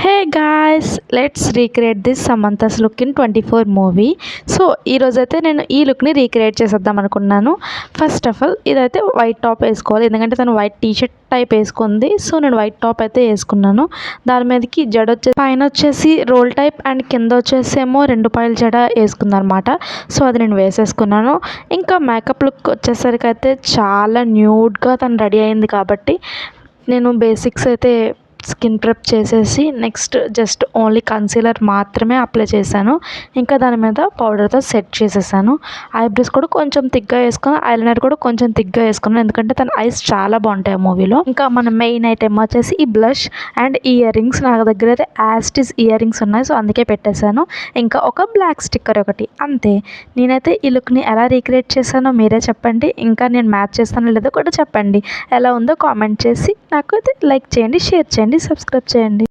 Hey guys, let's recreate this Samantha's look in 24 movie. So ఈరోజైతే నేను ఈ లుక్ని recreate చేసేద్దాం అనుకున్నాను. ఫస్ట్ ఆఫ్ ఆల్ ఇదైతే వైట్ టాప్ వేసుకోవాలి, ఎందుకంటే తను వైట్ టీషర్ట్ టైప్ వేసుకుంది. సో నేను వైట్ టాప్ అయితే వేసుకున్నాను. దాని మీదకి జడ వచ్చేసి పైన వచ్చేసి రోల్ టైప్ అండ్ కింద వచ్చేసేమో 2 పాయల జడ వేసుకుంది అనమాట. సో అది నేను వేసేసుకున్నాను. ఇంకా మేకప్ లుక్ వచ్చేసరికి అయితే చాలా న్యూడ్గా తను రెడీ అయింది కాబట్టి నేను బేసిక్స్ అయితే స్కిన్ ప్రెప్ చేసేసి నెక్స్ట్ జస్ట్ ఓన్లీ కన్సీలర్ మాత్రమే అప్లై చేశాను. ఇంకా దాని మీద పౌడర్తో సెట్ చేసేసాను. ఐబ్రోస్ కూడా కొంచెం థిక్గా వేసుకున్నాను, ఐలైనర్ కూడా కొంచెం థిక్గా వేసుకున్నాను, ఎందుకంటే తన ఐస్ చాలా బాగుంటాయి ఆ మూవీలో. ఇంకా మన మెయిన్ ఐటెం వచ్చేసి ఈ బ్లష్ అండ్ ఇయర్ రింగ్స్. నా దగ్గర అయితే యాస్టిస్ ఇయర్ రింగ్స్ ఉన్నాయి, సో అందుకే పెట్టేశాను. ఇంకా ఒక బ్లాక్ స్టిక్కర్ ఒకటి, అంతే. నేనైతే ఈ లుక్ని ఎలా రీక్రియేట్ చేశానో మీరే చెప్పండి. ఇంకా నేను మ్యాచ్ చేస్తానో లేదో కూడా చెప్పండి. ఎలా ఉందో కామెంట్ చేసి నాకు అయితే లైక్ చేయండి, షేర్ చేయండి, సబ్స్క్రైబ్ చేయండి.